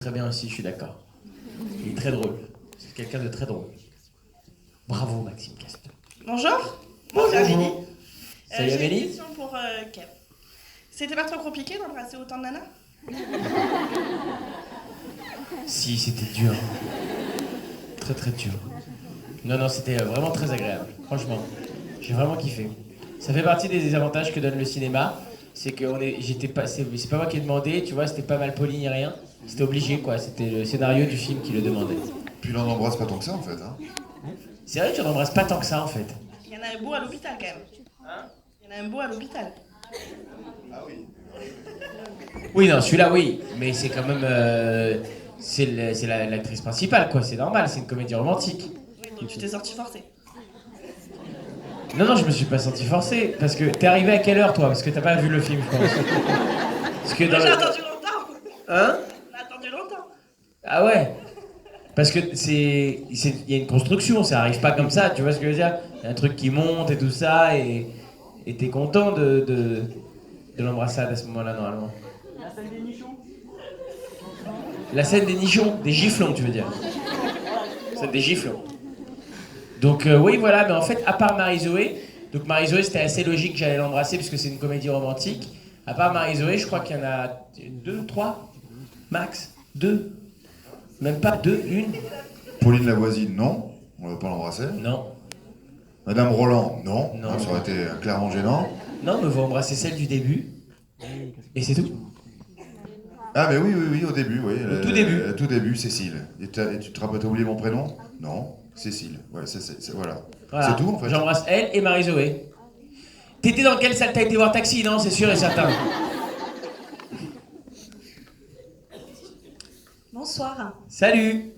Très bien aussi, je suis d'accord. Il est très drôle. C'est quelqu'un de très drôle. Bravo Maxime Castel. Bonjour. Bonjour. C'est Amélie. Salut J'ai une Amélie. question pour Kev. C'était pas trop compliqué d'embrasser autant de nanas? Si, c'était dur. Très très dur. Non, c'était vraiment très agréable. Franchement, j'ai vraiment kiffé. Ça fait partie des avantages que donne le cinéma. C'est que c'est pas moi qui ai demandé, tu vois, c'était pas mal poli ni rien. C'était obligé quoi, c'était le scénario du film qui le demandait. Puis il en embrasse pas tant que ça en fait. Hein. C'est vrai que tu n'embrasses pas tant que ça en fait. Il y en a un beau à l'hôpital quand même. Hein? Il y en a un beau à l'hôpital. Ah oui. Oui, non, celui-là oui, mais c'est quand même. C'est l'actrice principale quoi, c'est normal, c'est une comédie romantique. Oui, donc tu t'es sorti forcé. Non, je me suis pas senti forcé. Parce que t'es arrivé à quelle heure, toi? Parce que t'as pas vu le film, je pense. Parce que J'ai dans le... attendu longtemps. Hein? On a attendu longtemps. Ah ouais? Parce que il y a une construction, ça arrive pas comme ça, tu vois ce que je veux dire? Il y a un truc qui monte et tout ça, et t'es content de l'embrassade à ce moment-là, normalement. La scène des nichons? La scène des nichons? Des giflons, tu veux dire? Scène des giflons. Donc oui voilà, mais en fait à part Marie-Zoé, donc Marie-Zoé c'était assez logique que j'allais l'embrasser puisque c'est une comédie romantique. À part Marie-Zoé, je crois qu'il y en a 2, 3, max, 2, même pas 2, 1. Pauline la voisine, non. On va pas l'embrasser. Non, Madame Roland, non. Non. Ça aurait été clairement gênant. mais vous embrasser celle du début. Et c'est tout. Ah mais oui, au début, oui. Au tout début. Tout début, Cécile. Et tu te rappelles, t'as oublié mon prénom? Non, Cécile. Ouais, voilà. Voilà. C'est tout en fait. J'embrasse elle et Marie-Zoé. T'étais dans quelle salle? T'as été voir Taxi, non? C'est sûr et certain. Bonsoir. Salut.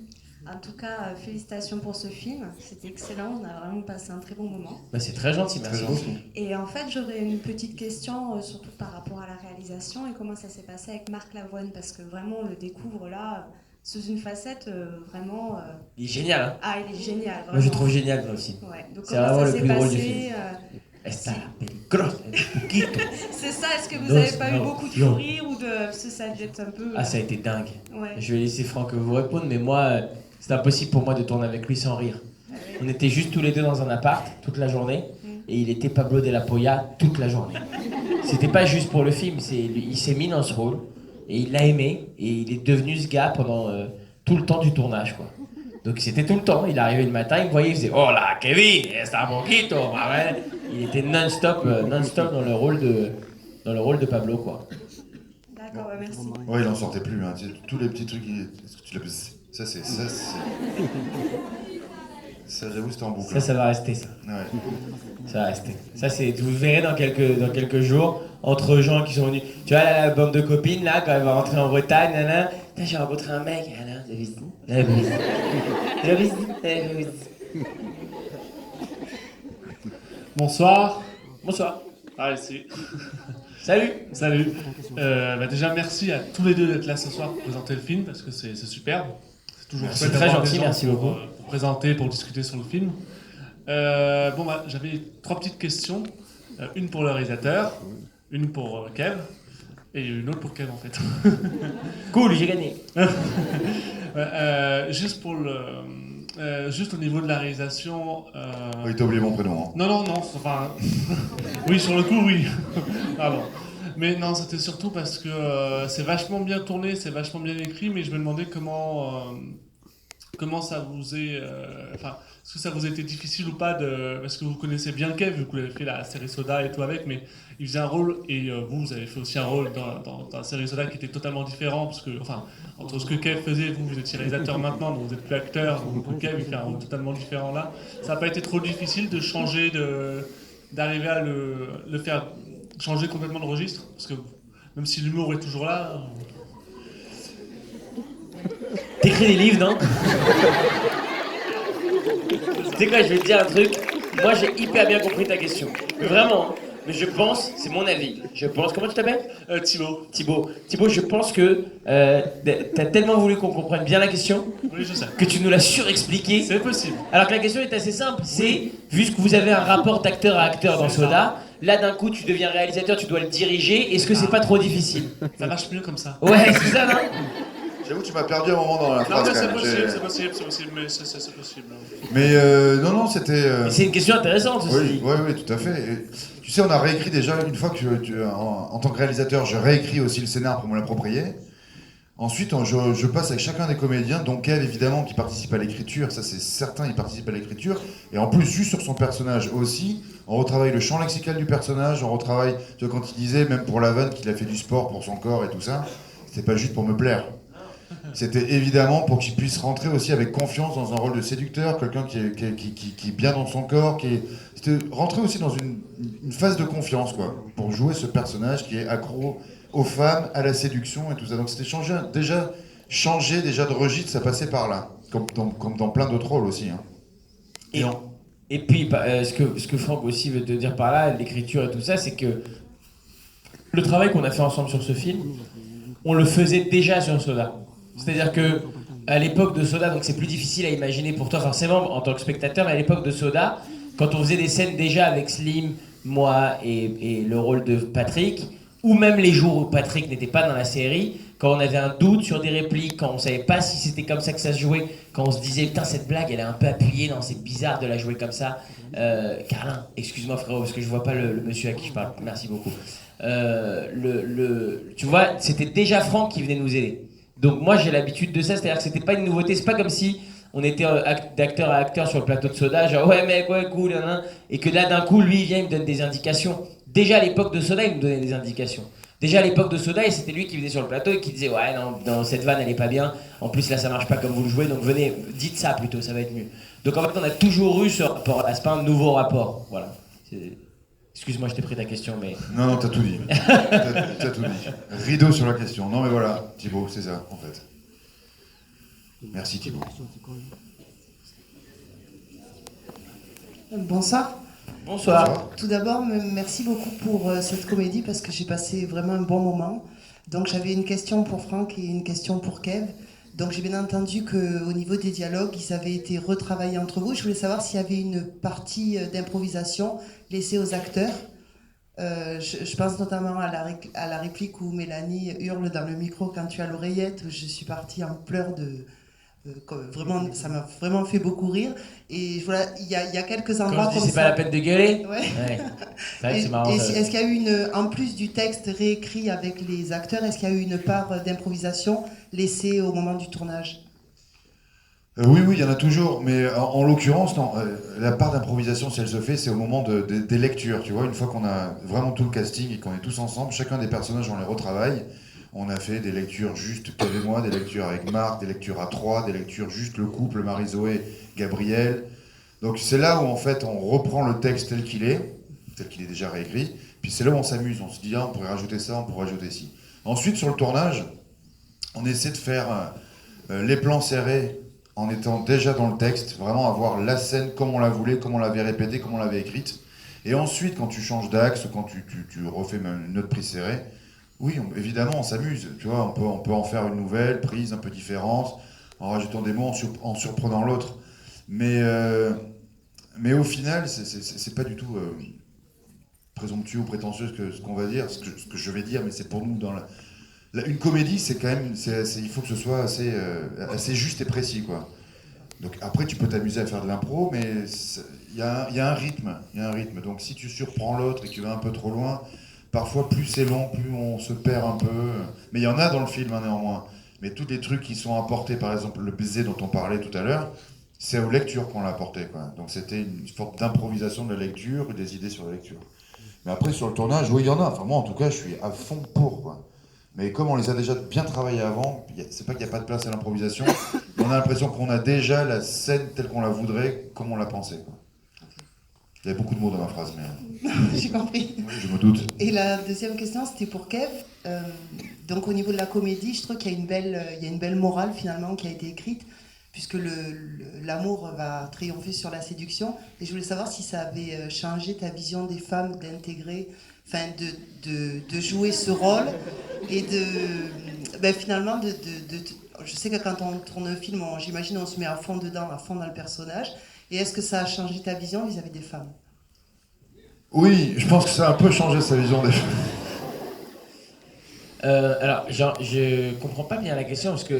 En tout cas, félicitations pour ce film. C'était excellent. On a vraiment passé un très bon moment. Bah, c'est très gentil, merci Très gentil. beaucoup. Et en fait, j'aurais une petite question, surtout par rapport à la réalisation et comment ça s'est passé avec Marc Lavoine, parce que vraiment, on le découvre là, sous une facette vraiment. Il est génial, hein? Ah, il est génial. Vraiment. Moi je le trouve génial, moi aussi. Ouais. Donc, C'est comment vraiment ça le s'est plus drôle du passé, film. Está peligrosa, un poquito. C'est ça. Est-ce que vous Dos, n'avez pas eu no, beaucoup de yo. fou rire ou de. Parce que ça a dû être un peu. Ah, ça a été dingue. Ouais. Je vais laisser Franck vous répondre, mais moi, c'est impossible pour moi de tourner avec lui sans rire. On était juste tous les deux dans un appart toute la journée, et il était Pablo de la Poya toute la journée. C'était pas juste pour le film, il s'est mis dans ce rôle, et il l'a aimé, et il est devenu ce gars pendant tout le temps du tournage, quoi. Donc c'était tout le temps, il arrivait le matin, il me voyait, il faisait « Hola, Kevin, está poquito, ma ouais. » Il était non-stop dans le rôle de Pablo, quoi. D'accord, ouais, merci. Ouais, il en sortait plus. Hein. Tous les petits trucs. Est-ce que tu l'as. Ça, c'est. Ça, j'avoue, c'était en boucle. Ça va rester, ça. Ouais. Ça va rester. Ça, c'est, vous verrez dans quelques jours, entre gens qui sont venus. Tu vois, la bande de copines, là, quand elle va rentrer en Bretagne, nanana. Putain, j'ai rencontré un mec, nanana, t'as vu ça? T'as vu ça? Bonsoir. Bonsoir. Ah, ici. Salut. Salut. Déjà, merci à tous les deux d'être là ce soir pour présenter le film, parce que c'est superbe. C'est toujours Merci, chouette très d'avoir gentil, des gens merci pour, beaucoup. pour présenter, pour discuter sur le film. J'avais 3 petites questions. Une pour le réalisateur, une pour Kev, et une autre pour Kev, en fait. Cool, j'ai gagné. Juste pour le... juste au niveau de la réalisation... Oui, t'as oublié mon prénom. Hein. Non, enfin... oui, sur le coup, oui. Pardon. Mais non, c'était surtout parce que c'est vachement bien tourné, c'est vachement bien écrit, mais je me demandais comment ça vous est... Enfin, est-ce que ça vous a été difficile ou pas de... Parce que vous connaissez bien Kev, vu que vous avez fait la série Soda et tout avec, mais il faisait un rôle, et vous avez fait aussi un rôle dans la série Soda qui était totalement différent, parce que, enfin, entre ce que Kev faisait, vous étiez réalisateur maintenant, donc vous n'êtes plus acteur, donc Kev il fait un rôle totalement différent là. Ça n'a pas été trop difficile de changer, d'arriver à le faire changer complètement de registre, parce que même si l'humour est toujours là... T'écris des livres, non? Tu sais quoi, je vais te dire un truc. Moi, j'ai hyper bien compris ta question. Mais vraiment, hein. Mais je pense, c'est mon avis. Je pense, comment tu t'appelles? Thibaut. Thibaut, je pense que t'as tellement voulu qu'on comprenne bien la question Oui, je sais. que tu nous l'as surexpliqué. C'est possible. Alors que la question est assez simple. C'est, vu que vous avez un rapport d'acteur à acteur dans C'est ça. Soda, là d'un coup tu deviens réalisateur, tu dois le diriger. Est-ce que c'est pas trop difficile? Ça marche mieux comme ça. Ouais, c'est ça, non? J'avoue, tu m'as perdu un moment dans la Non, phrase. mais c'est quand même. possible, c'est possible, c'est possible, mais c'est possible. Mais non, c'était. Et c'est une question intéressante aussi. Oui, oui, oui, tout à fait. Et, tu sais, on a réécrit déjà une fois que en tant que réalisateur, je réécris aussi le scénar pour me l'approprier. Ensuite, je passe avec chacun des comédiens, dont Kev évidemment qui participe à l'écriture, ça c'est certain, il participe à l'écriture. Et en plus, juste sur son personnage aussi, on retravaille le champ lexical du personnage, on retravaille, tu vois, quand il disait, même pour la vanne, qu'il a fait du sport pour son corps et tout ça, c'était pas juste pour me plaire. C'était évidemment pour qu'il puisse rentrer aussi avec confiance dans un rôle de séducteur, quelqu'un qui est bien dans son corps, c'était rentrer aussi dans une phase de confiance, quoi, pour jouer ce personnage qui est accro aux femmes, à la séduction et tout ça. Donc c'était changer déjà de registre, ça passait par là, comme dans plein d'autres rôles aussi. Hein. Et puis, ce que Franck aussi veut te dire par là, l'écriture et tout ça, c'est que le travail qu'on a fait ensemble sur ce film, on le faisait déjà sur Soda. C'est-à-dire que à l'époque de Soda, donc c'est plus difficile à imaginer pour toi forcément en tant que spectateur, mais à l'époque de Soda, quand on faisait des scènes déjà avec Slim, moi et le rôle de Patrick, ou même les jours où Patrick n'était pas dans la série, quand on avait un doute sur des répliques, quand on savait pas si c'était comme ça que ça se jouait, quand on se disait putain cette blague elle est un peu appuyée, non c'est bizarre de la jouer comme ça. Carlin, excuse-moi frérot parce que je vois pas le monsieur à qui je parle, merci beaucoup. Tu vois, c'était déjà Franck qui venait nous aider. Donc moi j'ai l'habitude de ça, c'est-à-dire que c'était pas une nouveauté, c'est pas comme si on était d'acteur à acteur sur le plateau de Soda, genre ouais mec, ouais cool, et que là d'un coup lui il vient, il me donne des indications. Déjà à l'époque de Soda, il me donnait des indications. Déjà à l'époque de Soda, et c'était lui qui venait sur le plateau et qui disait ouais non, cette vanne elle est pas bien, en plus là ça marche pas comme vous le jouez, donc venez, dites ça plutôt, ça va être mieux. Donc en fait on a toujours eu ce rapport là, c'est pas un nouveau rapport, voilà. Excuse-moi, je t'ai pris ta question, mais... Non, t'as tout dit. t'as tout dit. Rideau sur la question. Non mais voilà, Thibaut, c'est ça en fait. Merci Thibaut. Bonsoir. Bonsoir. Tout d'abord, merci beaucoup pour cette comédie parce que j'ai passé vraiment un bon moment. Donc j'avais une question pour Franck et une question pour Kev. Donc j'ai bien entendu qu'au niveau des dialogues, ils avaient été retravaillés entre vous. Je voulais savoir s'il y avait une partie d'improvisation laissée aux acteurs. Je pense notamment à la réplique où Mélanie hurle dans le micro quand tu as l'oreillette. Je suis partie en pleurs vraiment, ça m'a vraiment fait beaucoup rire. Et voilà, il y a quelques endroits comme comme c'est ça. pas la peine de gueuler. Ouais. C'est vrai que c'est marrant. Est-ce qu'il y a eu en plus du texte réécrit avec les acteurs, est-ce qu'il y a eu une part d'improvisation laissée au moment du tournage? Oui, il y en a toujours, mais en l'occurrence, non. La part d'improvisation, si elle se fait, c'est au moment des lectures, tu vois. Une fois qu'on a vraiment tout le casting et qu'on est tous ensemble, chacun des personnages, on les retravaille. On a fait des lectures juste Kev et moi, des lectures avec Marc, des lectures à trois, des lectures juste le couple, Marie-Zoé, Gabriel. Donc c'est là où en fait on reprend le texte tel qu'il est déjà réécrit, puis c'est là où on s'amuse, on se dit ah, on pourrait rajouter ça, on pourrait rajouter ci. Ensuite sur le tournage, on essaie de faire les plans serrés en étant déjà dans le texte, vraiment avoir la scène comme on la voulait, comme on l'avait répétée, comme on l'avait écrite. Et ensuite quand tu changes d'axe, quand tu refais même une autre prise serrée, oui, évidemment, on s'amuse, tu vois, on peut en faire une nouvelle prise un peu différente, en rajoutant des mots, en surprenant l'autre. Mais au final, c'est pas du tout présomptueux ou prétentieux ce qu'on va dire, ce que je vais dire, mais c'est pour nous dans une comédie, c'est quand même, il faut que ce soit assez juste et précis, quoi. Donc après, tu peux t'amuser à faire de l'impro, mais il y a un rythme, Donc si tu surprends l'autre et que tu vas un peu trop loin, parfois, plus c'est long, plus on se perd un peu. Mais il y en a dans le film, hein, néanmoins. Mais tous les trucs qui sont apportés, par exemple, le baiser dont on parlait tout à l'heure, c'est aux lectures qu'on l'a apporté, quoi. Donc c'était une forme d'improvisation de la lecture et des idées sur la lecture. Mais après, sur le tournage, oui, il y en a. Enfin, moi, en tout cas, je suis à fond pour, quoi. Mais comme on les a déjà bien travaillés avant, c'est pas qu'il n'y a pas de place à l'improvisation, mais on a l'impression qu'on a déjà la scène telle qu'on la voudrait, comme on l'a pensé, quoi. Il y a beaucoup de mots dans ma phrase, mais... J'ai compris. Oui, je me doute. Et la deuxième question, c'était pour Kev. Donc au niveau de la comédie, je trouve qu'il y a une belle morale finalement qui a été écrite, puisque l'amour va triompher sur la séduction. Et je voulais savoir si ça avait changé ta vision des femmes d'intégrer, enfin de jouer ce rôle et finalement je sais que quand on tourne un film, j'imagine on se met à fond dedans, à fond dans le personnage. Et est-ce que ça a changé ta vision vis-à-vis des femmes? Oui, je pense que ça a un peu changé sa vision des femmes. Alors, genre, je comprends pas bien la question parce que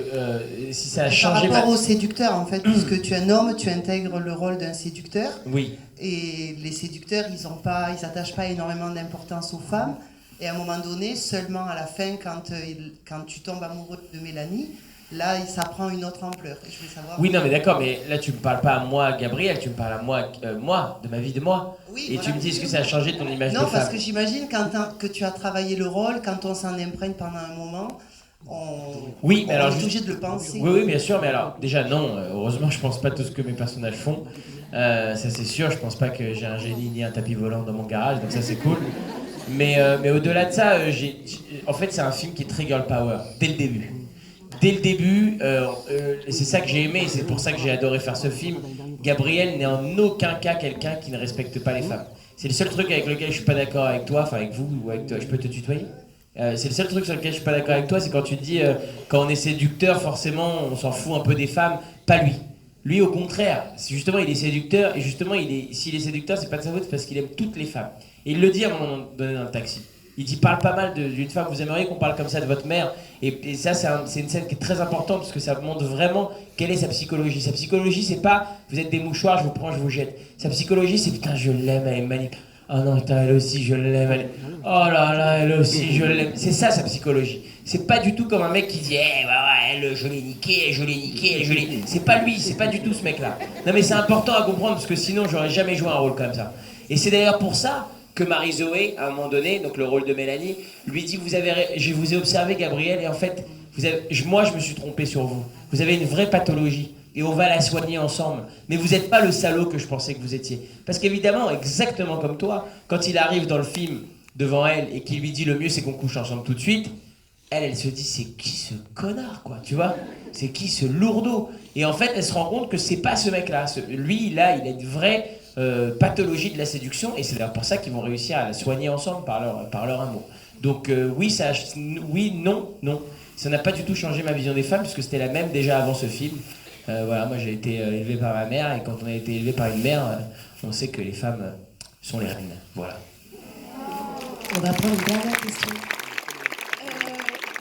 si ça a Par changé. rapport au séducteur, en fait, puisque tu es un homme, tu intègres le rôle d'un séducteur. Oui. Et les séducteurs, ils n'attachent pas énormément d'importance aux femmes. Et à un moment donné, seulement à la fin, quand tu tombes amoureux de Mélanie, là, ça prend une autre ampleur. Et je voulais savoir. Oui, non, mais d'accord, mais là, tu me parles pas à moi, Gabriel, tu me parles à moi, de ma vie de moi. Oui, Et voilà. tu me dis, est-ce que ça a changé ton image de Non, femme? parce que j'imagine que tu as travaillé le rôle, quand on s'en imprègne pendant un moment, Oui, mais on alors est obligé de le penser. Oui, oui, bien sûr, mais alors, déjà, non, heureusement, je pense pas tout ce que mes personnages font. Ça, c'est sûr, je pense pas que j'ai un génie ni un tapis volant dans mon garage, donc ça, c'est cool. Mais au-delà de ça, en fait, c'est un film qui est très girl power, dès le début. Dès le début, c'est ça que j'ai aimé, et c'est pour ça que j'ai adoré faire ce film. Gabriel n'est en aucun cas quelqu'un qui ne respecte pas les femmes. C'est le seul truc avec lequel je suis pas d'accord avec toi, enfin avec vous ou avec toi. Je peux te tutoyer? C'est le seul truc sur lequel je suis pas d'accord avec toi, c'est quand tu te dis quand on est séducteur, forcément, on s'en fout un peu des femmes. Pas lui. Lui, au contraire, justement, il est séducteur, et justement, s'il est séducteur, c'est pas de sa faute, c'est parce qu'il aime toutes les femmes. Et il le dit à un moment donné dans le taxi. Il dit, parle pas mal d'une femme, vous aimeriez qu'on parle comme ça de votre mère. Et ça, c'est une scène qui est très importante, parce que ça montre vraiment quelle est sa psychologie. Sa psychologie, c'est pas, vous êtes des mouchoirs, je vous prends, je vous jette. Sa psychologie, c'est, putain, je l'aime, elle est magnifique. Oh non, putain, elle aussi, je l'aime. Oh là là, elle aussi, je l'aime. C'est ça, sa psychologie. C'est pas du tout comme un mec qui dit, eh, bah ouais, elle, je l'ai niqué, je l'ai niqué, je l'ai. C'est pas lui, c'est pas du tout ce mec-là. Non, mais c'est important à comprendre, parce que sinon, j'aurais jamais joué un rôle comme ça. Et c'est d'ailleurs pour ça que Marie-Zoé, à un moment donné, donc le rôle de Mélanie, lui dit, je vous ai observé, Gabriel, et en fait, moi, je me suis trompé sur vous. Vous avez une vraie pathologie. Et on va la soigner ensemble. Mais vous n'êtes pas le salaud que je pensais que vous étiez. Parce qu'évidemment, exactement comme toi, quand il arrive dans le film devant elle et qu'il lui dit le mieux c'est qu'on couche ensemble tout de suite, elle se dit c'est qui ce connard, quoi, tu vois? C'est qui ce lourdeau? Et en fait, elle se rend compte que c'est pas ce mec-là. Lui, là, il a une vraie pathologie de la séduction, et c'est d'ailleurs pour ça qu'ils vont réussir à la soigner ensemble par leur amour. Donc oui, non. Ça n'a pas du tout changé ma vision des femmes, puisque c'était la même déjà avant ce film. Voilà, moi j'ai été élevé par ma mère, et quand on a été élevé par une mère, on sait que les femmes sont les reines. Voilà. On va prendre une dernière question.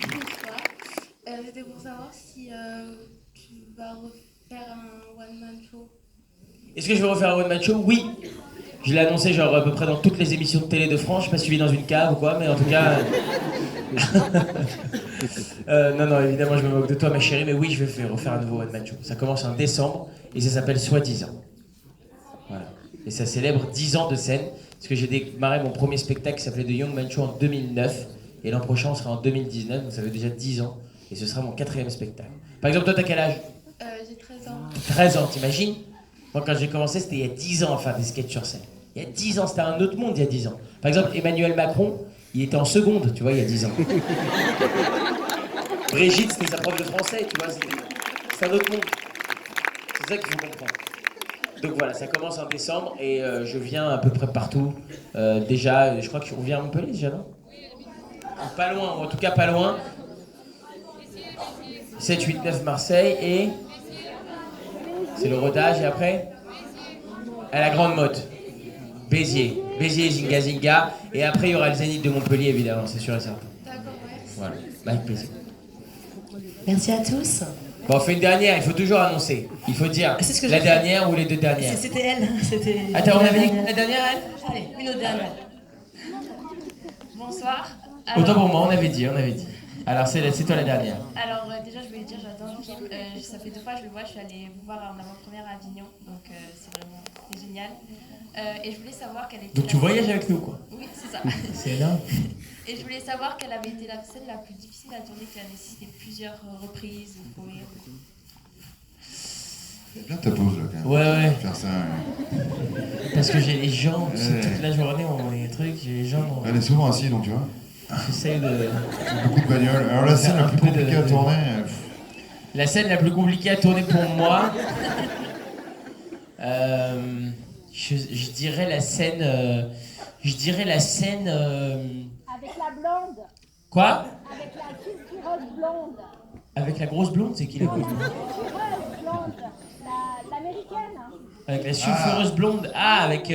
Bonsoir. C'était pour savoir si tu vas refaire un one-man show. Est-ce que je vais refaire un one-man show? Oui. Je l'ai annoncé genre à peu près dans toutes les émissions de télé de France. Je sais pas suivi dans une cave ou quoi, mais en tout cas... non, évidemment, je me moque de toi, ma chérie, mais oui, je vais refaire un nouveau one-man show. Ça commence en décembre, et ça s'appelle Soi-disant. Voilà. Et ça célèbre 10 ans de scène, parce que j'ai démarré mon premier spectacle qui s'appelait The Young Man Show en 2009, et l'an prochain, on sera en 2019, donc ça fait déjà 10 ans, et ce sera mon 4e spectacle. Par exemple, toi, t'as quel âge? J'ai 13 ans. 13 ans, t'imagines? Moi, quand j'ai commencé, c'était il y a 10 ans à faire des sketchs sur scène. Il y a 10 ans, c'était un autre monde il y a 10 ans. Par exemple, Emmanuel Macron, il était en seconde, tu vois, il y a 10 ans. Brigitte, c'était sa prof de français, tu vois, c'est un autre monde. C'est ça qu'il faut comprendre. Donc voilà, ça commence en décembre, et je viens à peu près partout. Déjà, je crois qu'on vient à Montpellier déjà, non? Pas loin, ou en tout cas pas loin. 7, 8, 9 Marseille, et... c'est le rodage, et après à la Grande Motte. Béziers, Zinga Zinga, et après il y aura le Zénith de Montpellier, évidemment, c'est sûr et certain. D'accord, merci. Voilà, avec plaisir. Merci à tous. Bon, on fait une dernière, il faut toujours annoncer. Il faut dire C'est ce que la j'ai dernière ou les 2 dernières. C'était elle. C'était. Attends, on avait dit la dernière, elle? Allez, une autre dernière. Bonsoir. Autant pour moi, on avait dit. Alors c'est toi la dernière. Alors déjà je voulais dire j'adore le film, ça fait 2 fois que je le vois, je suis allée vous voir en avant-première à Avignon, donc c'est génial. Et je voulais savoir quelle était... Donc tu voyages avec nous, quoi. Oui, c'est ça. C'est énorme. Et je voulais savoir quelle avait été la scène la plus difficile à tourner, qui a nécessité plusieurs reprises ou courir. C'est bien ta pause là quand même. Ouais. Faire ça. Parce que j'ai les jambes, Ouais. toute la journée on a des trucs, j'ai les jambes. Elle est souvent assise donc tu vois. J'essaie de... Beaucoup de bagnoles. Alors la scène la plus compliquée à tourner. La scène la plus compliquée à tourner pour moi, je dirais la scène... Avec la blonde, Quoi? avec la sulfureuse blonde. Avec la grosse blonde, c'est qui la grosse blonde? La sulfureuse blonde, l'américaine. Avec la sulfureuse blonde. Ah, avec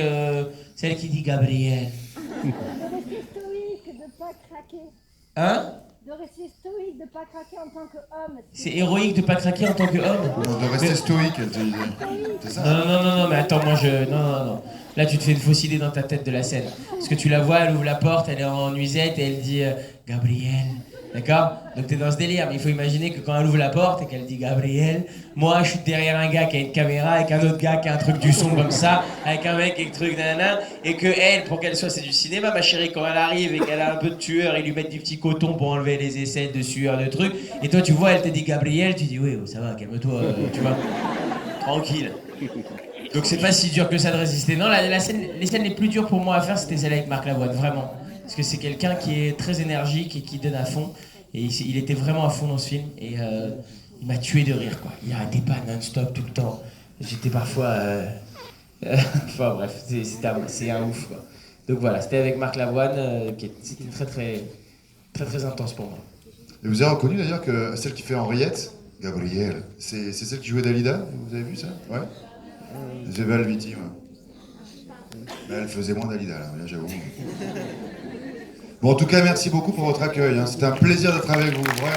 celle qui dit Gabriel. De rester stoïque, de pas craquer. Hein? de rester stoïque, de ne pas craquer en tant qu'homme. C'est héroïque de pas craquer en tant qu'homme. De rester stoïque, elle te disait. C'est ça? Non, mais attends, non. Là, tu te fais une fausse idée dans ta tête de la scène. Parce que tu la vois, elle ouvre la porte, elle est en nuisette et elle dit Gabriel. D'accord? Donc t'es dans ce délire, mais il faut imaginer que quand elle ouvre la porte et qu'elle dit Gabriel, moi je suis derrière un gars qui a une caméra avec un autre gars qui a un truc du son comme ça, avec un mec avec un truc nanana, et que elle, pour qu'elle soit, c'est du cinéma, ma chérie, quand elle arrive et qu'elle a un peu de tueur, ils lui mettent du petit coton pour enlever les aisselles de sueur, de trucs, et toi tu vois, elle te dit Gabriel, tu dis oui, ça va, calme-toi, tu vois, tranquille. Donc c'est pas si dur que ça de résister. Non, les scènes les plus dures pour moi à faire, c'était celle avec Marc Lavoine, vraiment. Parce que c'est quelqu'un qui est très énergique et qui donne à fond. Et il était vraiment à fond dans ce film. Et il m'a tué de rire, quoi. Il arrêtait pas non-stop tout le temps. J'étais parfois... enfin bref, c'est un ouf, quoi. Donc voilà, c'était avec Marc Lavoine. C'était très intense pour moi. Et vous avez reconnu d'ailleurs que celle qui fait Henriette, Gabrielle, c'est celle qui jouait Dalida? Vous avez vu ça? Ouais. Isabelle Viti, ouais. Mais elle faisait moins Dalida, là j'avoue. Bon, en tout cas, merci beaucoup pour votre accueil. Hein. C'était un plaisir d'être avec vous, vraiment.